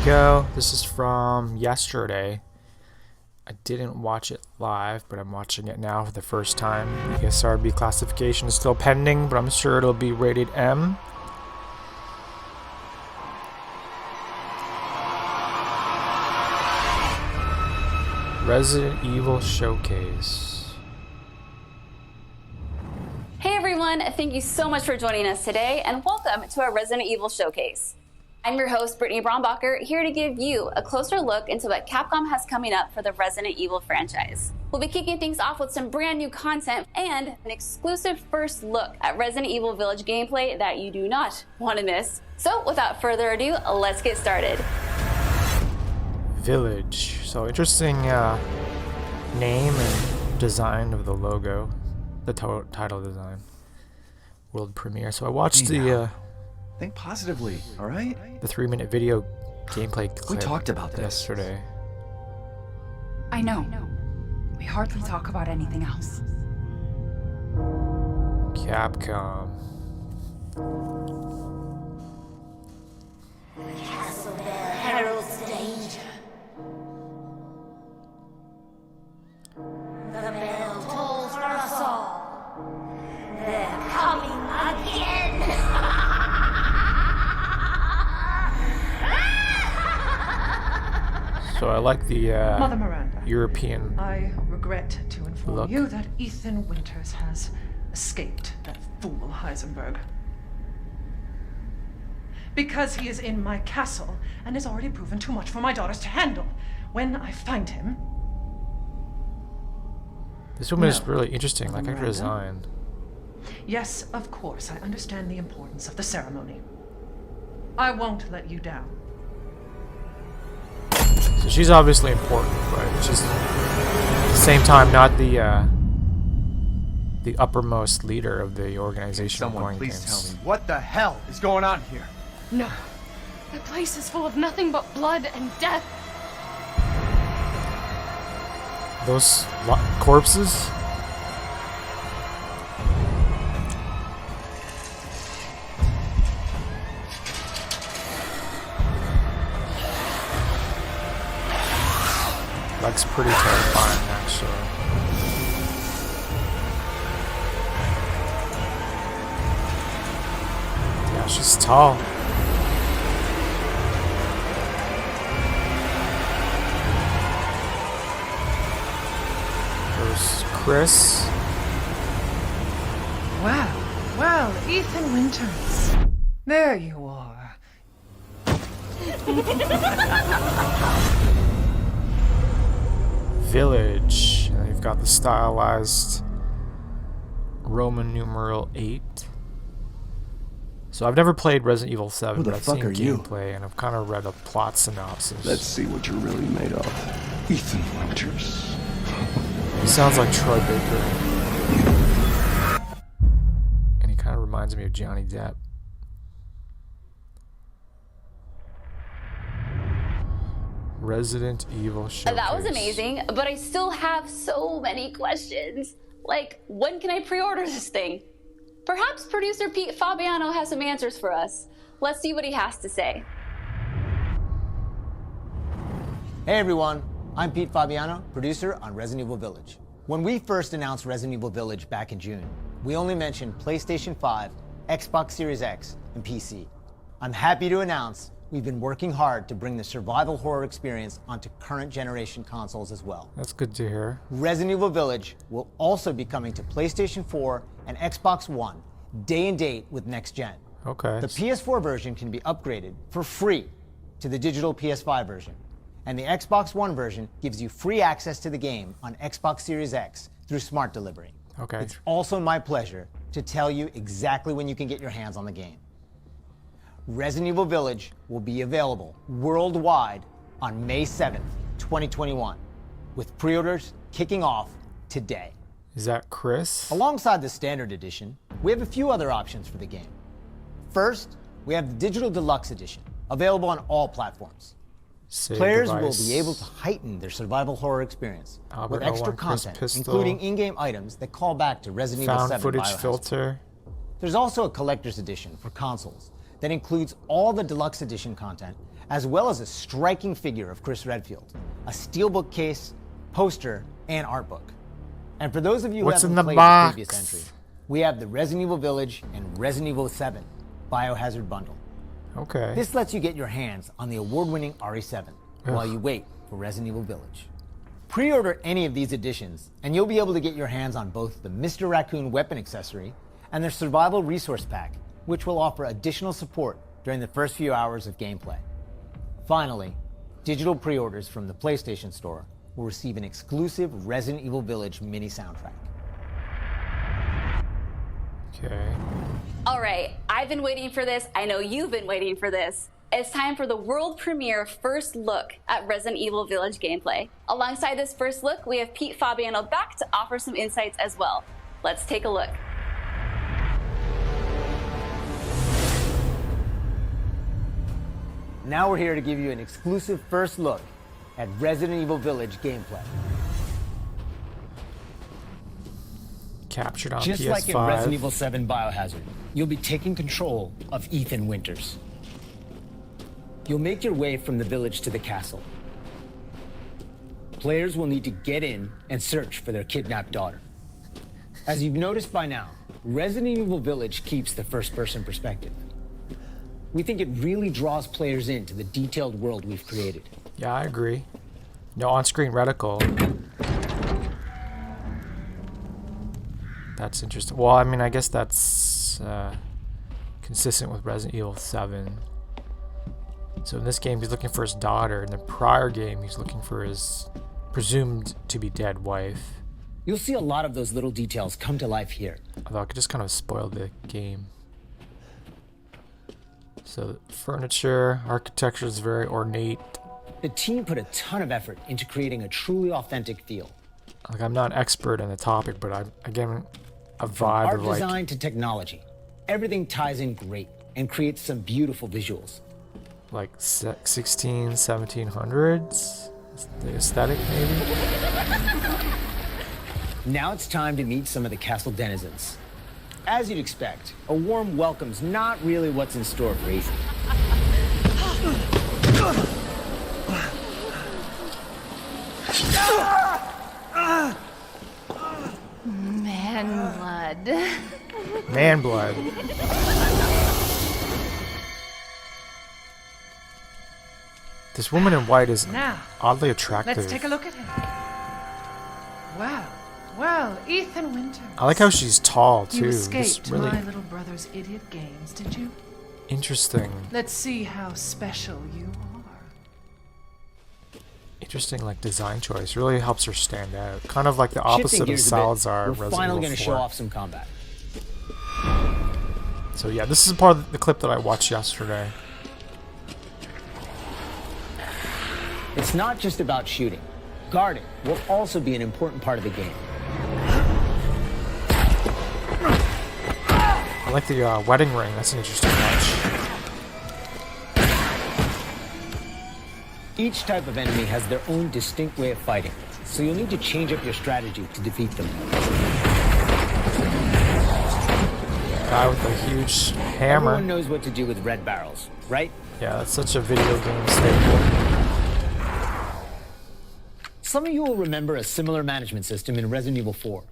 go. This is from yesterday. I didn't watch it live, but I'm watching it now for the first time. The SRB classification is still pending, but I'm sure it'll be rated M. Resident Evil Showcase. Hey everyone, thank you so much for joining us today, and welcome to our Resident Evil Showcase. I'm your host, Brittany Brombacher, here to give you a closer look into what Capcom has coming up for the Resident Evil franchise. We'll be kicking things off with some brand new content and an exclusive first look at Resident Evil Village gameplay that you do not want to miss. So without further ado, let's get started. Village. So interesting name and design of the logo, the title design. World premiere. So I watched Think positively, all right? the 3-minute video gameplay clip We talked about this yesterday. I know. We hardly talk about anything else. Capcom. Castle Bell heralds danger. The bell tolls for us all. They're coming again. So I like the Mother Miranda, European. I regret to inform Look. you that Ethan Winters has escaped that fool Heisenberg. Because he is in my castle and has already proven too much for my daughters to handle. When I find him... This woman is No. really interesting, like her Miranda? design. Yes, of course, I understand the importance of the ceremony. I won't let you down. So she's obviously important, but she's at the same time not the uppermost leader of the organization. Someone going please against. tell me, what the hell is going on here? No. The place is full of nothing but blood and death. Those corpses? Looks pretty terrifying, actually. Yeah, she's tall. There's Chris. Well, Ethan Winters. There you are. Village. And you've got the stylized Roman numeral 8. So I've never played Resident Evil 7, Who the but I've fuck seen are you? gameplay and I've kind of read a plot synopsis. Let's see what you're really made of. Ethan Winters. He sounds like Troy Baker. And he kind of reminds me of Johnny Depp. Resident Evil Showcase. That was amazing, but I still have so many questions. Like, when can I pre-order this thing? Perhaps producer Pete Fabiano has some answers for us. Let's see what he has to say. Hey everyone, I'm Pete Fabiano, producer on Resident Evil Village. When we first announced Resident Evil Village back in June, we only mentioned PlayStation 5, Xbox Series X, and PC. I'm happy to announce we've been working hard to bring the survival horror experience onto current generation consoles as well. That's good to hear. Resident Evil Village will also be coming to PlayStation 4 and Xbox One, day and date with next gen. Okay. The PS4 version can be upgraded for free to the digital PS5 version, and the Xbox One version gives you free access to the game on Xbox Series X through Smart Delivery. Okay. It's also my pleasure to tell you exactly when you can get your hands on the game. Resident Evil Village will be available worldwide on May 7th, 2021, with pre-orders kicking off today. Is that Chris? Alongside the standard edition, we have a few other options for the game. First, we have the Digital Deluxe Edition, available on all platforms. Save Players device. will be able to heighten their survival horror experience Albert with extra 01 Chris content, Pistol. including in-game items that call back to Resident Evil Found 7 footage Biohazard. filter. There's also a collector's edition for consoles that includes all the deluxe edition content, as well as a striking figure of Chris Redfield, a steelbook case, poster, and art book. And for those of you who What's haven't in the played box? the previous entry, we have the Resident Evil Village and Resident Evil 7 Biohazard Bundle. Okay. This lets you get your hands on the award-winning RE7 while you wait for Resident Evil Village. Pre-order any of these editions, and you'll be able to get your hands on both the Mr. Raccoon weapon accessory and their survival resource pack, which will offer additional support during the first few hours of gameplay. Finally, digital pre-orders from the PlayStation Store will receive an exclusive Resident Evil Village mini soundtrack. Okay. All right, I've been waiting for this. I know you've been waiting for this. It's time for the world premiere first look at Resident Evil Village gameplay. Alongside this first look, we have Pete Fabiano back to offer some insights as well. Let's take a look. Now we're here to give you an exclusive first look at Resident Evil Village gameplay. Captured on Just PS5. like in Resident Evil 7 Biohazard, you'll be taking control of Ethan Winters. You'll make your way from the village to the castle. Players will need to get in and search for their kidnapped daughter. As you've noticed by now, Resident Evil Village keeps the first-person perspective. We think it really draws players into the detailed world we've created. Yeah, I agree. No on-screen reticle. That's interesting. Well, I mean, I guess that's consistent with Resident Evil 7. So in this game, he's looking for his daughter. In the prior game, he's looking for his presumed to be dead wife. You'll see a lot of those little details come to life here. Although I could just kind of spoil the game. So furniture, architecture is very ornate. The team put a ton of effort into creating a truly authentic feel. Like, I'm not an expert on the topic, but I'm getting a From vibe art of like design to technology, everything ties in great and creates some beautiful visuals. 16, 1700s. The aesthetic, maybe. Now it's time to meet some of the castle denizens. As you'd expect, a warm welcome's not really what's in store for Ethan. Man blood. Man blood. This woman in white is Now, oddly attractive. let's take a look at him. Wow. Well, Ethan Winters. I like how she's tall too. You It's escaped really my little brother's idiot games, did you? interesting. Let's see how special you are. Interesting, like, design choice. Really helps her stand out. Kind of like the opposite Shifting of gears a bit, Salazar. we're Resident finally Evil going to 4. show off some combat. So yeah, this is part of the clip that I watched yesterday. It's not just about shooting. Guarding will also be an important part of the game. I like the wedding ring. That's an interesting touch. Each type of enemy has their own distinct way of fighting, so you'll need to change up your strategy to defeat them. Guy with a huge hammer. Everyone knows what to do with red barrels, right? Yeah, that's such a video game staple. Some of you will remember a similar management system in Resident Evil 4.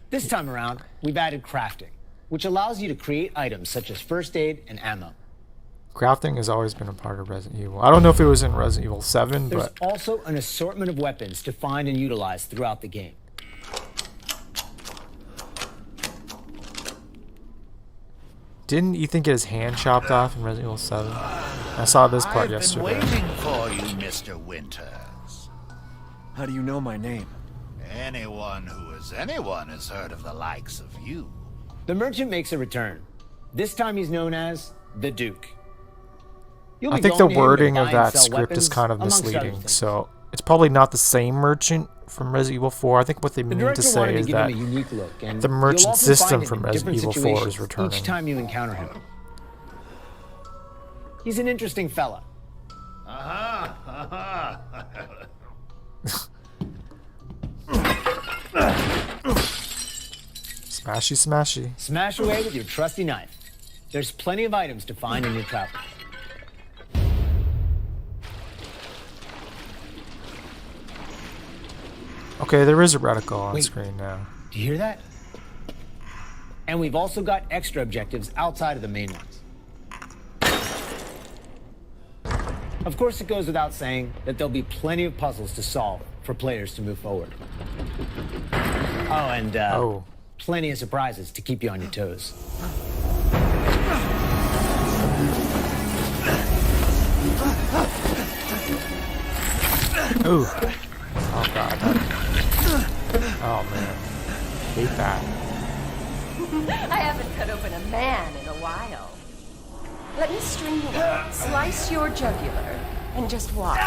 This time around, we've added crafting, which allows you to create items such as first aid and ammo. Crafting has always been a part of Resident Evil. I don't know if it was in Resident Evil 7, There's but also an assortment of weapons to find and utilize throughout the game. didn't Ethan get his hand chopped off in Resident Evil 7? I saw this part yesterday. I've been waiting for you, Mr. Winters. How do you know my name? Anyone who is anyone has heard of the likes of you. The merchant makes a return. This time he's known as the Duke. You'll I be think the going to him to wording buy of and that sell script is weapons, kind of amongst other misleading, things. so it's probably not the same merchant from Resident Evil 4. I think what they The mean to director say wanted to is give that him a unique look, and the merchant you'll often system find him from in Resident different Evil 4 is situations returning. each time you encounter him. He's an interesting fella. Aha! Aha! Smashy, smashy. Smash away with your trusty knife. There's plenty of items to find in your travels. Okay, there is a reticle on Wait. screen now. Do you hear that? And we've also got extra objectives outside of the main ones. Of course, it goes without saying that there'll be plenty of puzzles to solve for players to move forward. Oh, and plenty of surprises to keep you on your toes. Ooh. Oh god. Oh man. Hate that. I haven't cut open a man in a while. Let me string you up, slice your jugular, and just watch.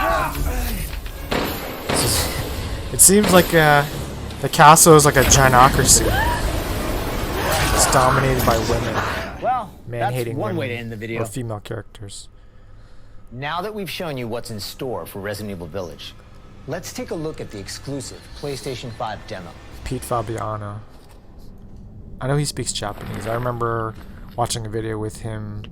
It seems like the castle is like a gynocracy. It's dominated by women. Well, Man-hating that's one way to women end the video. or female characters. Now that we've shown you what's in store for Resident Evil Village, let's take a look at the exclusive PlayStation 5 demo. Pete Fabiano. I know he speaks Japanese. I remember watching a video with him,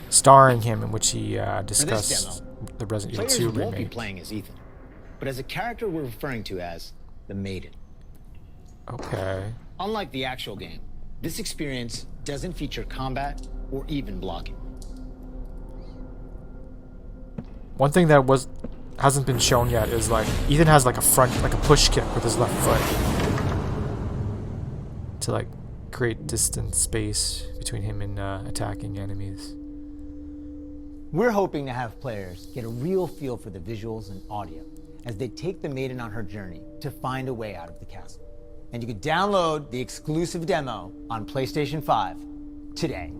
starring him, in which he discussed the Resident Evil 2 Players won't be remake. playing as Ethan, but as a character we're referring to as the Maiden. Okay. Unlike the actual game, this experience doesn't feature combat or even blocking. One thing that hasn't been shown yet is like Ethan has like a push kick with his left foot to like create distance space between him and attacking enemies. We're hoping to have players get a real feel for the visuals and audio as they take the Maiden on her journey to find a way out of the castle. And you can download the exclusive demo on PlayStation 5 today.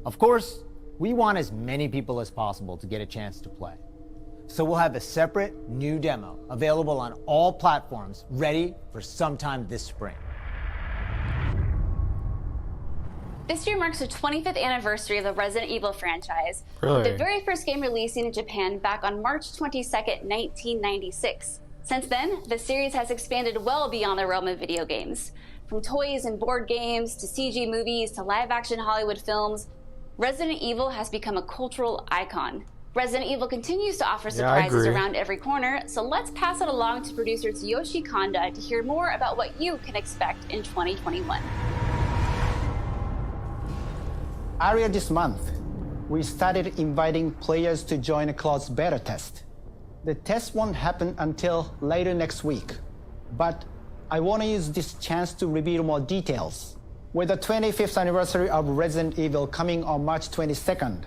Of course, we want as many people as possible to get a chance to play. So we'll have a separate new demo available on all platforms, ready for sometime this spring. This year marks the 25th anniversary of the Resident Evil franchise, with Really? the very first game releasing in Japan back on March 22nd, 1996. Since then, the series has expanded well beyond the realm of video games. From toys and board games, to CG movies, to live-action Hollywood films, Resident Evil has become a cultural icon. Resident Evil continues to offer surprises agree. around every corner, so let's pass it along to producer Tsuyoshi Kanda to hear more about what you can expect in 2021. Earlier this month, we started inviting players to join a closed beta test. The test won't happen until later next week, but I want to use this chance to reveal more details. With the 25th anniversary of Resident Evil coming on March 22nd,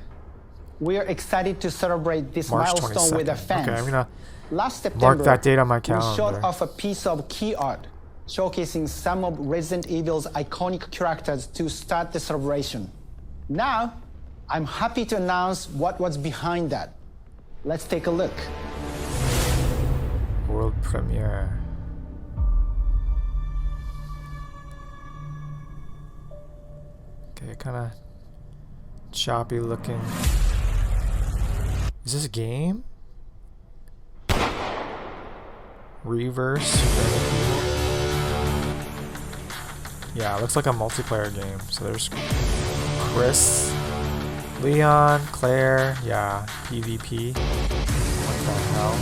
we are excited to celebrate this March milestone with the 22nd. fans. Okay, I'm gonna Last September, mark that date on my we calendar. showed off a piece of key art showcasing some of Resident Evil's iconic characters to start the celebration. Now, I'm happy to announce what was behind that. Let's take a look. World premiere. Okay, kind of choppy looking. Is this a game? Reverse. Yeah, it looks like a multiplayer game. So there's Chris, Leon, Claire. Yeah, PvP. What the hell?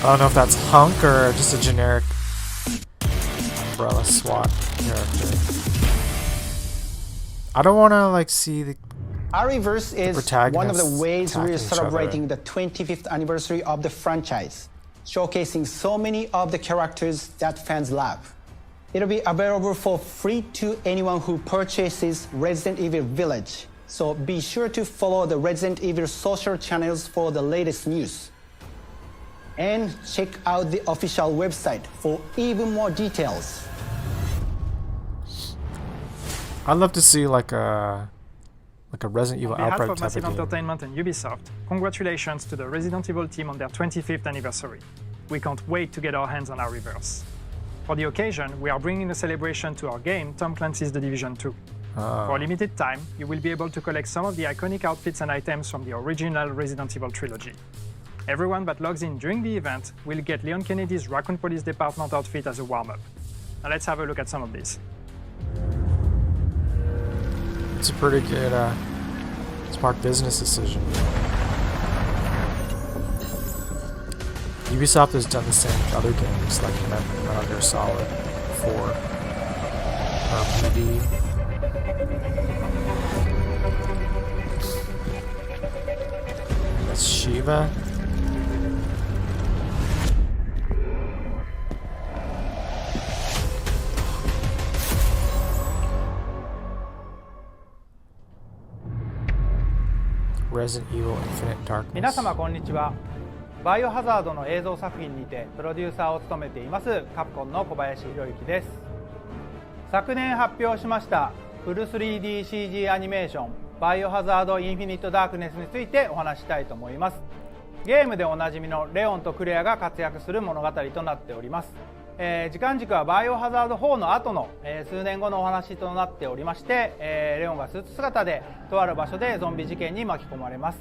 I don't know if that's Hunk or just a generic Umbrella SWAT character. I don't want to like see the Ariverse is one of the protagonists ways we're attacking each celebrating the 25th anniversary of the franchise, showcasing so many of the characters that fans love. It'll be available for free to anyone who purchases Resident Evil Village, so be sure to follow the Resident Evil social channels for the latest news. And check out the official website for even more details. I'd love to see like a Resident Evil On behalf Outbreak of type Massive of game. Entertainment and Ubisoft, congratulations to the Resident Evil team on their 25th anniversary. We can't wait to get our hands on our Reverse. For the occasion, we are bringing a celebration to our game, Tom Clancy's The Division 2. For a limited time, you will be able to collect some of the iconic outfits and items from the original Resident Evil trilogy. Everyone that logs in during the event will get Leon Kennedy's Raccoon Police Department outfit as a warm-up. Now let's have a look at some of these. It's a pretty good Smart business decision. Ubisoft has done the same with other games like Metal Gear Solid 4, RPG. That's Shiva. Resident Evil Infinite Darkness. 皆様こんにちは。バイオハザードの映像作品にてプロデューサーを務めていますカプコンの小林博之です。昨年発表しましたフル 3DCG アニメーションバイオハザードインフィニットダークネスについてお話したいと思います。ゲームでおなじみのレオンとクレアが活躍する物語となっております。時間軸はバイオハザード4の後の、数年後のお話となっておりまして、レオンがスーツ姿でとある場所でゾンビ事件に巻き込まれます。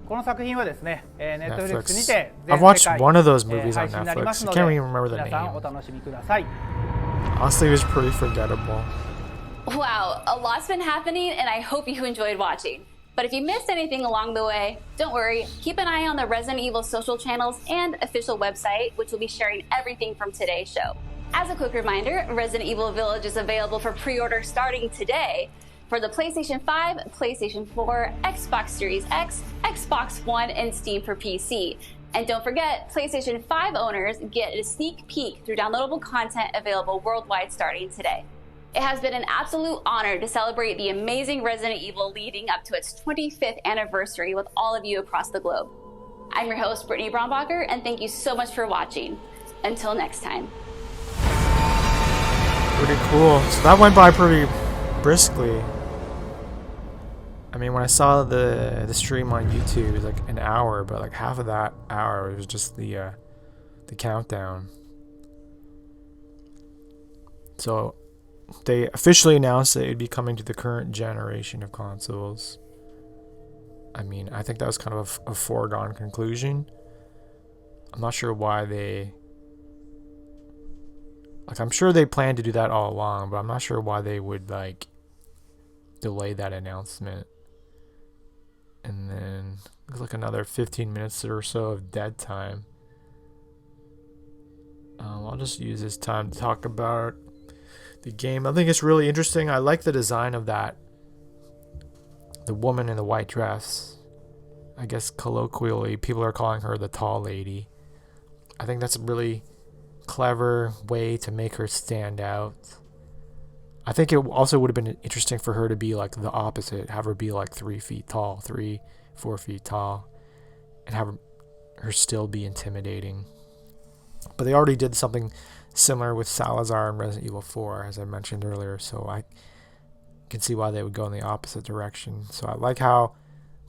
この作品はですね、Netflix にて全世界、配信になりますので皆さんお楽しみください。Honestly, it was pretty forgettable. Wow, a lot's been happening, and I hope you enjoyed watching. But if you missed anything along the way, don't worry. Keep an eye on the Resident Evil social channels and official website, which will be sharing everything from today's show. As a quick reminder, Resident Evil Village is available for pre-order starting today for the PlayStation 5, PlayStation 4, Xbox Series X, Xbox One, and Steam for PC. And don't forget, PlayStation 5 owners get a sneak peek through downloadable content available worldwide starting today. It has been an absolute honor to celebrate the amazing Resident Evil leading up to its 25th anniversary with all of you across the globe. I'm your host, Brittany Brombacher, and thank you so much for watching. Until next time. Pretty cool. So that went by pretty briskly. I mean, when I saw the stream on YouTube, it was like an hour, but like half of that hour was just the countdown. So they officially announced that it'd be coming to the current generation of consoles. I mean, I think that was kind of a foregone conclusion. I'm not sure why they... Like, I'm sure they planned to do that all along, but I'm not sure why they would, like, delay that announcement. And then, looks like another 15 minutes or so of dead time. I'll just use this time to talk about the game. I think it's really interesting. I like the design of that. The woman in the white dress. I guess colloquially, people are calling her the tall lady. I think that's a really clever way to make her stand out. I think it also would have been interesting for her to be like the opposite. Have her be like 3 feet tall, 4 feet tall. And have her still be intimidating. But they already did something similar with Salazar in Resident Evil 4, as I mentioned earlier, so I can see why they would go in the opposite direction. So I like how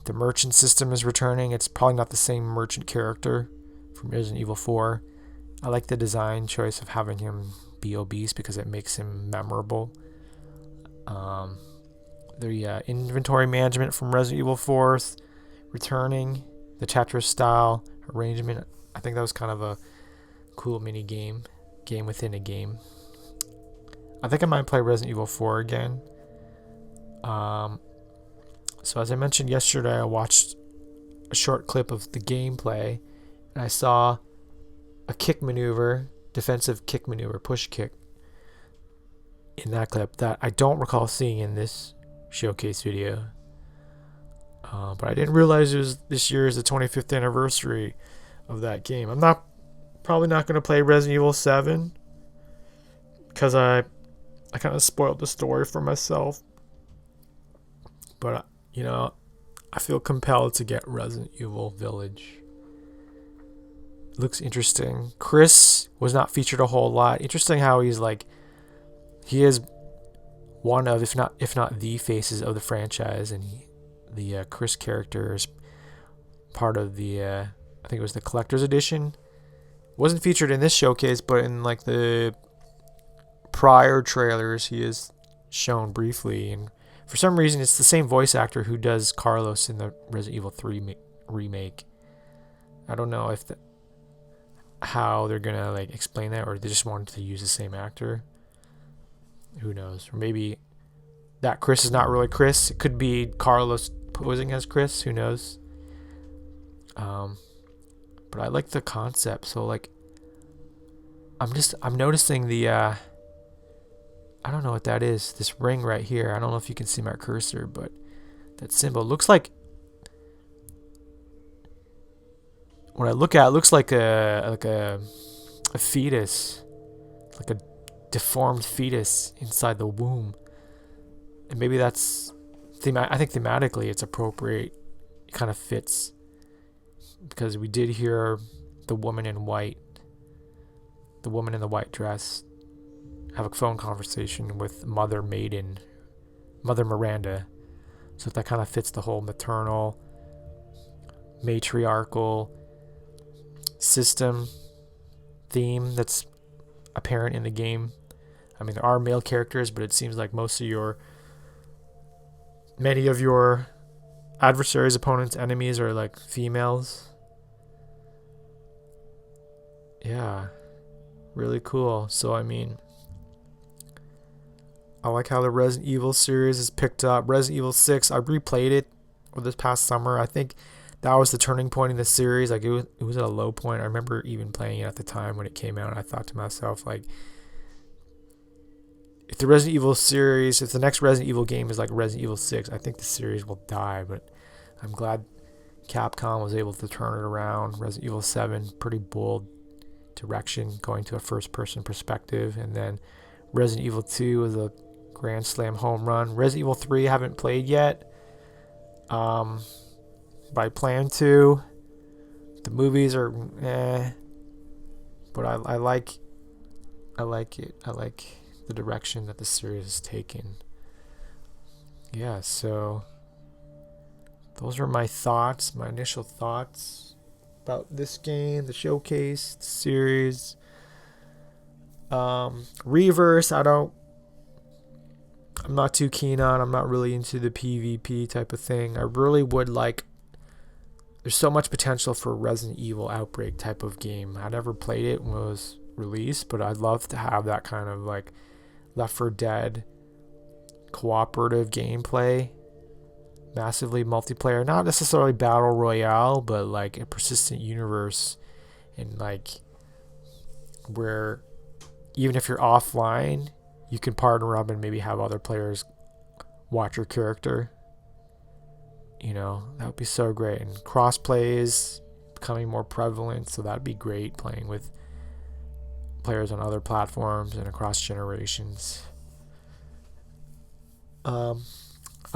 the merchant system is returning. It's probably not the same merchant character from Resident Evil 4. I like the design choice of having him be obese because it makes him memorable. The inventory management from Resident Evil 4 returning, the Tetris style arrangement. I think that was kind of a cool mini game within a game. I think I might play Resident Evil 4 again. So as I mentioned yesterday, I watched a short clip of the gameplay, and I saw a kick maneuver, defensive kick maneuver, push kick in that clip that I don't recall seeing in this showcase video. But I didn't realize it was this year is the 25th anniversary of that game. I'm probably not going to play Resident Evil 7 because I kind of spoiled the story for myself. But, you know, I feel compelled to get Resident Evil Village. It looks interesting. Chris was not featured a whole lot. Interesting how he is one of, if not the faces of the franchise, and the Chris character is part of the, I think it was the collector's edition. Wasn't featured in this showcase, but in like the prior trailers, he is shown briefly. And for some reason, it's the same voice actor who does Carlos in the Resident Evil 3 remake. I don't know if how they're gonna like explain that, or they just wanted to use the same actor. Who knows? Or maybe that Chris is not really Chris. It could be Carlos posing as Chris. Who knows? But I like the concept. So like, I'm noticing the I don't know what that is. This ring right here. I don't know if you can see my cursor, but that symbol looks like, when I look at it, looks like a fetus, like a deformed fetus inside the womb. And maybe that's I think thematically it's appropriate. It kind of fits because we did hear the woman in white, the woman in the white dress, have a phone conversation with Mother Miranda. So that kind of fits the whole maternal, matriarchal system theme that's apparent in the game. I mean, there are male characters, but it seems like many of your adversaries, opponents, enemies are like females. Yeah, really cool. So I mean, I like how the Resident Evil series is picked up. Resident Evil 6, I replayed it this past summer. I think that was the turning point in the series. Like it was at a low point. I remember even playing it at the time when it came out. I thought to myself, like, if the Resident Evil series, if the next Resident Evil game is like Resident Evil 6, I think the series will die. But I'm glad Capcom was able to turn it around. Resident Evil 7, pretty bold direction, going to a first-person perspective. And then Resident Evil 2 was a grand slam home run. Resident Evil 3 I haven't played yet. But I plan to. The movies are but I like it. I like the direction that the series has taken. Yeah, so those are my thoughts, my initial thoughts about this game, the showcase, the series. Reverse, I'm not too keen on. I'm not really into the PvP type of thing. I really would like, there's so much potential for a Resident Evil Outbreak type of game. I never played it when it was released, but I'd love to have that kind of like Left 4 Dead cooperative gameplay, massively multiplayer, not necessarily battle royale, but like a persistent universe, and like where even if you're offline, you can partner up and maybe have other players watch your character. You know, that would be so great. And crossplay is becoming more prevalent, so that'd be great, playing with players on other platforms and across generations. I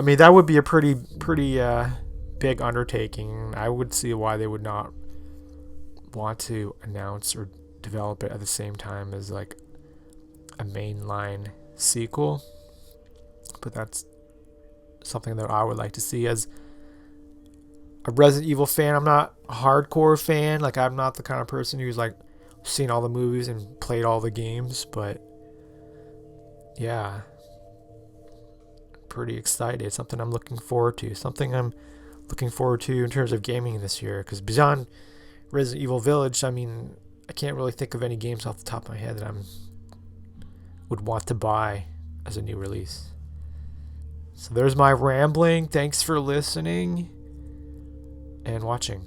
mean, that would be a pretty big undertaking. I would see why they would not want to announce or develop it at the same time as like a mainline sequel. But that's something that I would like to see as a Resident Evil fan. I'm not a hardcore fan. Like, I'm not the kind of person who's like seen all the movies and played all the games, but yeah, pretty excited. Something I'm looking forward to. Something I'm looking forward to in terms of gaming this year. Because beyond Resident Evil Village, I mean, I can't really think of any games off the top of my head that I would want to buy as a new release. So there's my rambling. Thanks for listening and watching.